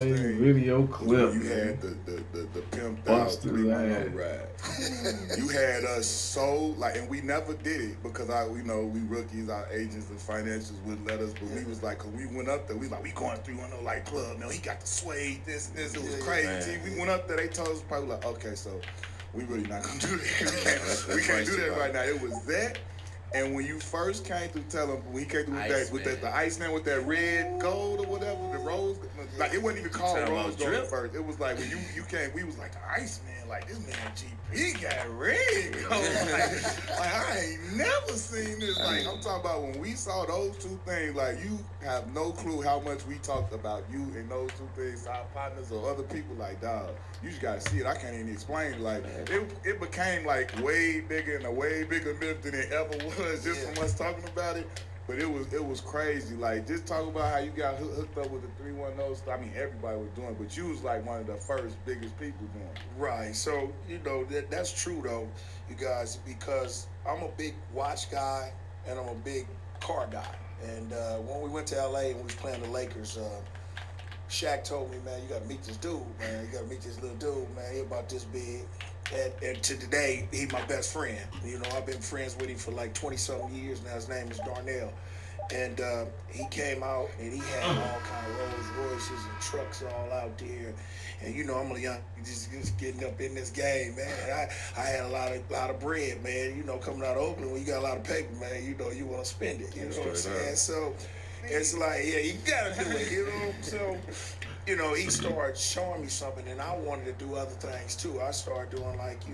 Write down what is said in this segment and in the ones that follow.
Video clip. You Man. had the pimped out Busted 310 ass. ride. You had us so like, and we never did it because we rookies, our agents and financials wouldn't let us, but we was like, cause we went up there, we like we going 310 like club. Now he got the suede, this and this. It was crazy. We went up there, they told us probably like, okay, so we really not gonna do that. we can't do that right now. It was that. And when you first came through, tell him when he came through with the Iceman with that red gold or whatever, the rose, like it wasn't even called rose gold at first. It was like when you came, we was like the Iceman, like this man GP got red gold. like I ain't never seen this. Like I'm talking about when we saw those two things, like you have no clue how much we talked about you and those two things, our partners or other people. Like dog, you just gotta see it. I can't even explain it. Like it became like way bigger and a way bigger myth than it ever was just from us talking about it. But it was crazy. Like just talk about how you got hooked up with the 310 stuff. I mean everybody was doing it, but you was like one of the first biggest people doing it. Right. So, that's true though, you guys, because I'm a big watch guy and I'm a big car guy. And when we went to LA and we was playing the Lakers, Shaq told me, man, you got to meet this dude, man. You got to meet this little dude, man. He about this big. And to today, he my best friend. I've been friends with him for like 20-something years now. His name is Darnell. And he came out and he had all kind of Rolls Royces and trucks all out there. And I'm a young, just getting up in this game, man. I had a lot of bread, man. Coming out of Oakland, when you got a lot of paper, man, you want to spend it. You know what I'm saying? So it's like, yeah, you gotta do it. So he started showing me something, and I wanted to do other things too. I started doing like,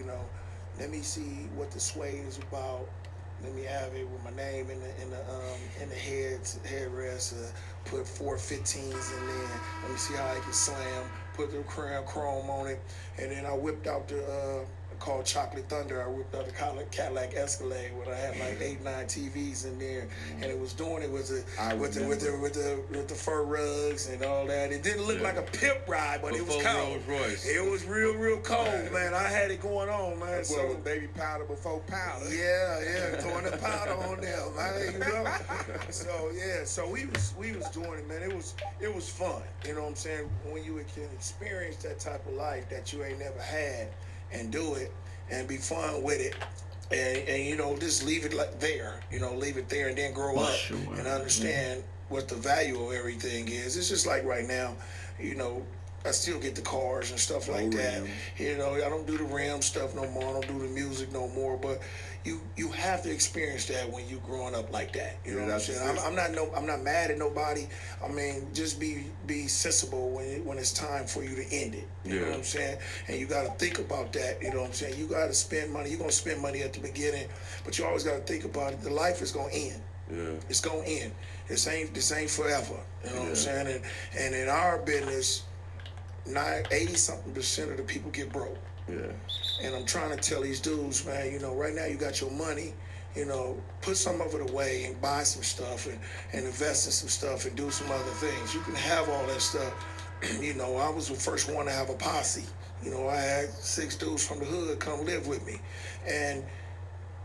let me see what the suede is about. Let me have it with my name in the headrest. Put 415s in there. Let me see how I can slam. Put the chrome on it, and then I whipped out the called Chocolate Thunder. I whipped out the Cadillac Escalade where I had like 8, 9 TVs in there, and it was doing it with the fur rugs and all that. It didn't look like a pimp ride, but it was cold. It was real cold, man. I had it going on, man. So with baby powder before powder. Yeah, throwing the powder on there, man. So we was doing it, man. It was fun. You know what I'm saying? When you can experience that type of life that you ain't never had, and do it and be fun with it and just leave it like there, leave it there and then grow up and understand what the value of everything is. It's just like right now, I still get the cars and stuff like that. I don't do the rim stuff no more. I don't do the music no more. But you have to experience that when you growing up like that. You know what I'm saying? I'm not mad at nobody. I mean, just be sensible when it's time for you to end it. You know what I'm saying? And you got to think about that. You know what I'm saying? You got to spend money. You're gonna spend money at the beginning, but you always got to think about it. The life is gonna end. Yeah. It's gonna end. This ain't forever. You know what I'm saying? And in our business, 80-something% of the people get broke. Yeah. And I'm trying to tell these dudes, man, right now you got your money, put some of it away and buy some stuff and invest in some stuff and do some other things. You can have all that stuff. I was the first one to have a posse. I had 6 dudes from the hood come live with me. And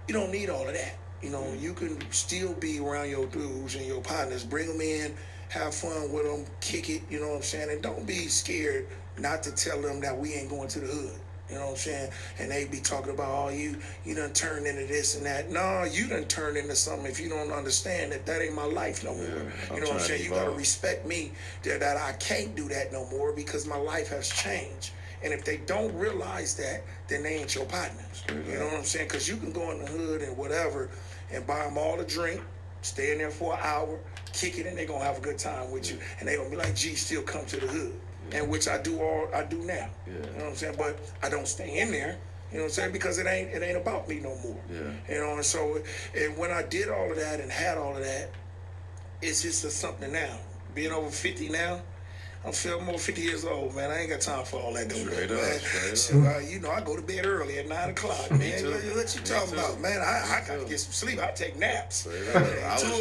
you don't need all of that. You can still be around your dudes and your partners, bring them in, have fun with them, kick it, you know what I'm saying? And don't be scared not to tell them that we ain't going to the hood. You know what I'm saying? And they be talking about, oh, you done turned into this and that. No, you done turned into something if you don't understand that ain't my life no more. You know what I'm saying? You got to respect me that I can't do that no more because my life has changed. And if they don't realize that, then they ain't your partners. You know what I'm saying? Because you can go in the hood and whatever and buy them all a drink, stay in there for an hour, kick it, and they're going to have a good time with you. And they're going to be like, gee, still come to the hood. And which I do now. You know what I'm saying? But I don't stay in there. You know what I'm saying? Because it ain't about me no more. And so and when I did all of that and had all of that, it's just something now. Being over 50 now, I'm feeling more 50 years old, man. I ain't got time for all that. So, I go to bed early at 9 o'clock, man. What you talking about, man? I got to get some sleep. I take naps. 2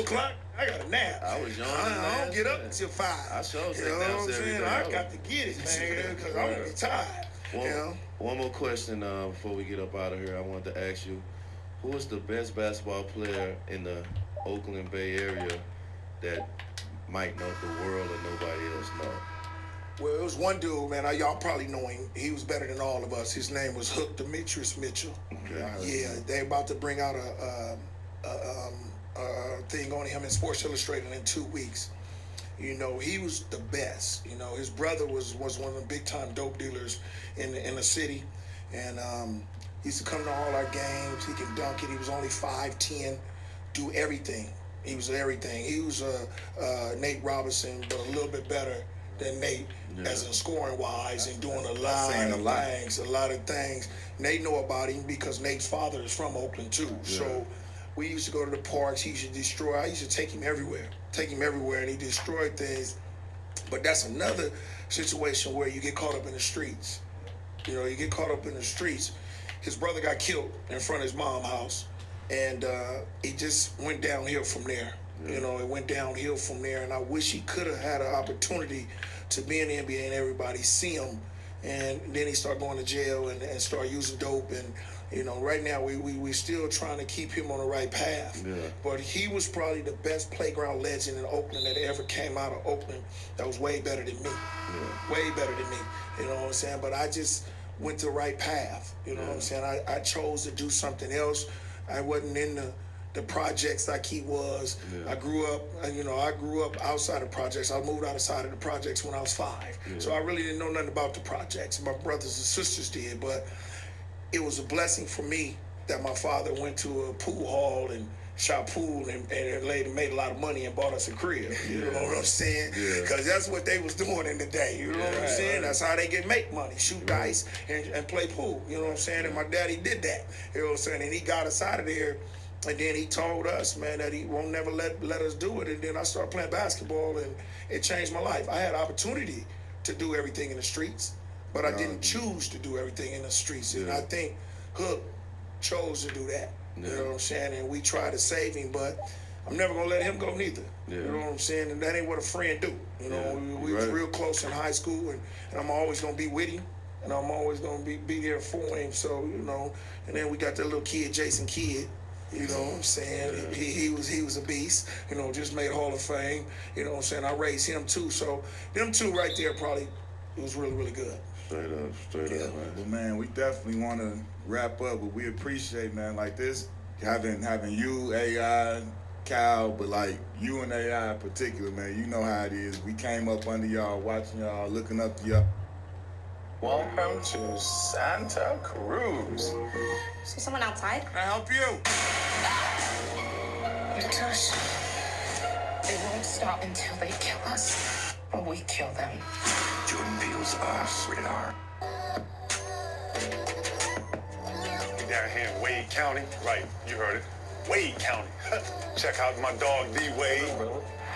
o'clock, I got a nap. I was young. I don't get up until 5. I sure take you know naps what I'm every saying? day. I got to get it, man, because I'm going to be tired. One more question before we get up out of here. I wanted to ask you, who is the best basketball player in the Oakland Bay Area that might know the world and nobody else know? Well, it was one dude, man. Y'all probably know him. He was better than all of us. His name was Hook Demetrius Mitchell. Yeah, they about to bring out a thing on him in Sports Illustrated in 2 weeks. You know, he was the best. You know, his brother was one of the big time dope dealers in the city, and he used to come to all our games. He can dunk it. He was only 5'10", do everything. He was everything. He was Nate Robinson, but a little bit better than Nate, as in scoring wise and doing a lot of things. Nate know about him because Nate's father is from Oakland too. Yeah. So we used to go to the parks. He used to destroy. I used to take him everywhere, and he destroyed things. But that's another situation where you get caught up in the streets. You know, you get caught up in the streets. His brother got killed in front of his mom's house, and it just went downhill from there. Yeah. You know, it went downhill from there, and I wish he could have had an opportunity to be in the NBA and everybody see him. And then he started going to jail and start using dope. And, you know, right now we still trying to keep him on the right path. Yeah. But he was probably the best playground legend in Oakland that ever came out of Oakland. That was way better than me. Yeah. Way better than me. You know what I'm saying? But I just went the right path. You know what I'm saying? I chose to do something else. I wasn't in the projects like he was. Yeah. I grew up outside of projects. I moved outside of the projects when I was 5. Yeah. So I really didn't know nothing about the projects. My brothers and sisters did, but it was a blessing for me that my father went to a pool hall and shot pool and later made a lot of money and bought us a crib. You know what I'm saying? Because that's what they was doing in the day. You know what I'm saying? Right. That's how they make money, shoot dice and play pool. You know what I'm saying? And my daddy did that. You know what I'm saying? And he got us out of there. And then he told us, man, that he won't never let us do it. And then I started playing basketball, and it changed my life. I had opportunity to do everything in the streets, but I didn't choose to do everything in the streets. And I think Hook chose to do that. You know what I'm saying? And we tried to save him, but I'm never going to let him go neither. You know what I'm saying? And that ain't what a friend do. You know, we was real close in high school, and I'm always going to be with him, and I'm always going to be there for him. So, you know, and then we got that little kid, Jason Kidd. You know what I'm saying? Yeah. He was a beast. You know, just made Hall of Fame. You know what I'm saying? I raised him too. So them two right there probably was really, really good. Straight up, man. Well, man, we definitely want to wrap up, but we appreciate, man, like this, having you, AI, Cal, but like you and AI in particular, man, you know how it is. We came up under y'all, watching y'all, looking up to y'all. Welcome to Santa Cruz. Is there someone outside? Can I help you? Natasha, they won't stop until they kill us, or we kill them. Jordan Peele's us, sweetheart. Down here in Wade County. Right, you heard it. Wade County. Check out my dog, D-Wade.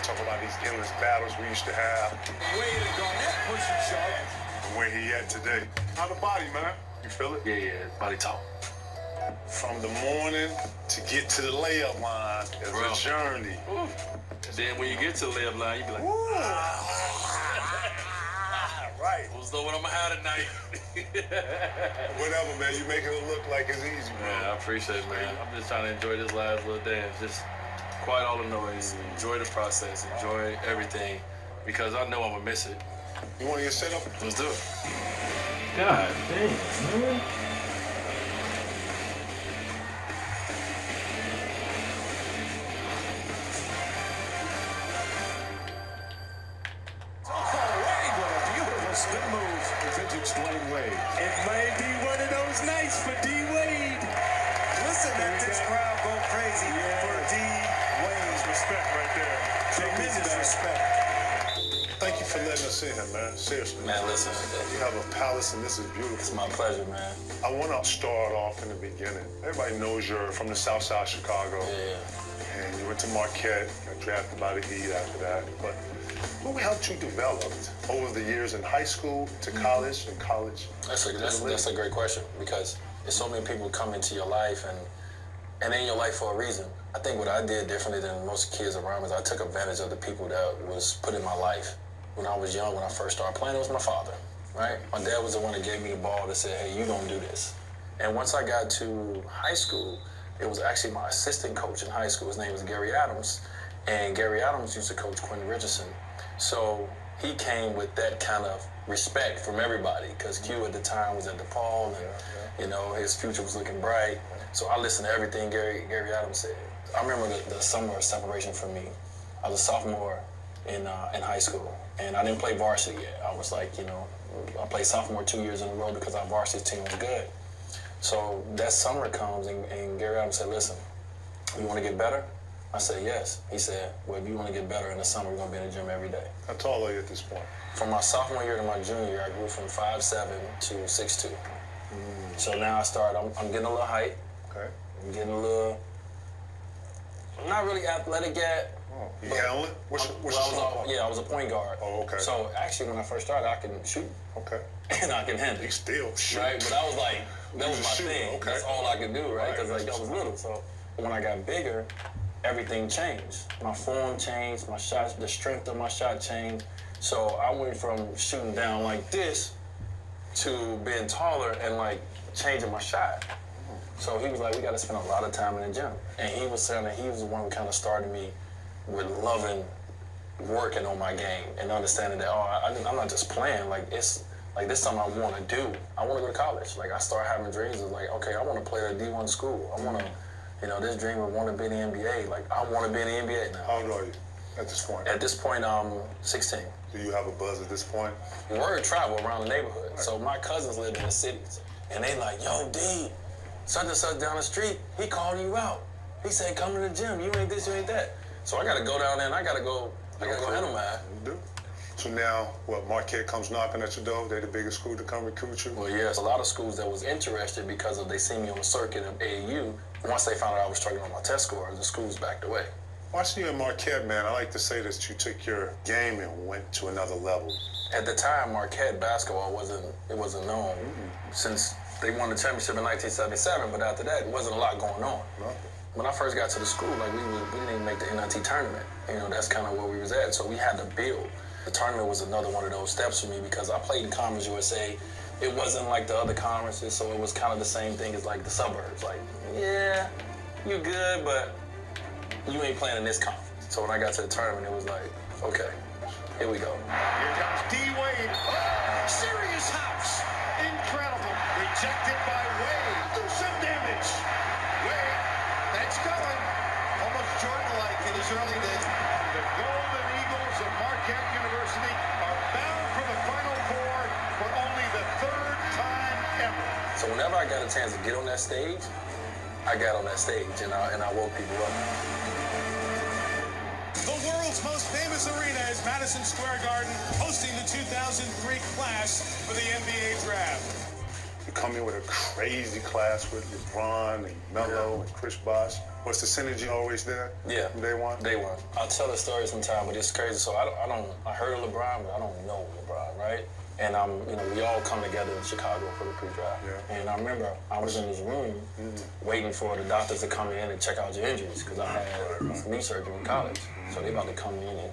Talk about these endless battles we used to have. Wade and Garnett pushing sharp. Where he at today? How the body, man? You feel it? Yeah, body talk. From the morning to get to the layup line is a journey. Ooh. Then when you get to the layup line, you be like, right. What's up? What I'm gonna have tonight? Whatever, man. You making it look like it's easy, bro. Man, I appreciate it, man. I'm just trying to enjoy this last little dance. Just quiet all the noise. Enjoy the process. Enjoy everything, because I know I'm gonna miss it. You want to get set up? Let's do it. God damn, man. Spin move for vintage Dwayne Wade. It may be one of those nights for D-Wade. Listen, let this crowd go crazy for D-Wade's respect right there. Tremendous respect. Thank you for letting us in here, man. Seriously. Man, listen. You have a palace, and this is beautiful. It's my pleasure, man. I want to start off in the beginning. Everybody knows you're from the South Side of Chicago. Yeah. And you went to Marquette, got drafted by the Heat after that. But who helped you develop over the years in high school to college and college? That's a great question, because there's so many people come into your life and in your life for a reason. I think what I did differently than most kids around me is I took advantage of the people that was put in my life. When I was young, when I first started playing, it was my father, right? My dad was the one that gave me the ball that said, hey, you don't do this. And once I got to high school, it was actually my assistant coach in high school. His name was Gary Adams. And Gary Adams used to coach Quentin Richardson. So he came with that kind of respect from everybody because Q at the time was at DePaul and, you know, his future was looking bright. So I listened to everything Gary Adams said. I remember the summer of separation for me. I was a sophomore in high school, and I didn't play varsity yet. I was like, you know, I played sophomore 2 years in a row because our varsity team was good. So that summer comes, and Gary Adams said, listen, you want to get better? I said, yes. He said, well, if you want to get better in the summer, we're going to be in the gym every day. How tall are you at this point? From my sophomore year to my junior year, I grew from 5'7" to 6'2". So now I'm getting a little height. Okay. I'm getting a little, I'm not really athletic yet. Oh, you handle it? What's your I was a point guard. Oh, okay. So actually, when I first started, I can shoot. Okay. And I can handle. You still shoot. Right, but I was like, that was my shooter, thing. okay. That's all I could do, right? Because Right, like I was little. So when I got bigger, everything changed. My form changed, my shots, the strength of my shot changed. So I went from shooting down like this to being taller and like changing my shot. So he was like, we got to spend a lot of time in the gym. And he was saying that he was the one who kind of started me with loving working on my game and understanding that, I'm not just playing. Like, it's like, this is something I want to do. I want to go to college. Like, I started having dreams of like, okay, I want to play at a D1 school. I want to, you know, this dream of want to be in the NBA. Like, I want to be in the NBA now. How old are you at this point? At this point, I'm 16. Do you have a buzz at this point? Word travel around the neighborhood. Right. So my cousins lived in the cities. And they like, yo, D, such and such down the street, he called you out. He said, come to the gym. You ain't this, you ain't that. So I got to go down there and I got to go handle mine. You do. So now, what, Marquette comes knocking at your door? They're the biggest school to come recruit you? Well, yes, a lot of schools that was interested because of they see me on the circuit of AAU. Once they found out I was struggling on my test scores, the schools backed away. Watching you in Marquette, man, I like to say that you took your game and went to another level. At the time, Marquette basketball wasn't known since they won the championship in 1977, but after that, it wasn't a lot going on. Nothing. When I first got to the school, like we didn't even make the NIT tournament. You know, that's kind of where we was at. So we had to build. The tournament was another one of those steps for me because I played in Conference USA. It wasn't like the other conferences, so it was kind of the same thing as like the suburbs. Like, yeah, you good, but you ain't playing in this conference. So when I got to the tournament, it was like, okay, here we go. Here comes D. Wade. Oh, serious house. Incredible. Rejected by Wade. Do some damage. Wade, that's going. Almost Jordan-like in his early days. The Golden Eagles of Marquette University are bound for the Final Four for only the third time ever. So whenever I got a chance to get on that stage, I got on that stage and I woke people up. The world's most famous arena is Madison Square Garden, hosting the 2003 class for the NBA draft. You come in with a crazy class with LeBron and Melo and Chris Bosh. Was the synergy always there? Yeah. From day one? Day one. I'll tell the story sometime, but it's crazy. So I heard of LeBron, but I don't know LeBron, right? And you know, we all come together in Chicago for the pre-draft. Yeah. And I remember I was in this room waiting for the doctors to come in and check out your injuries because I had knee surgery in college. So they about to come in and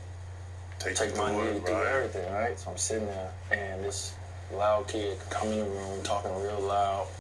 take my knee and do everything, right? So I'm sitting there and this loud kid come in the room talking real loud.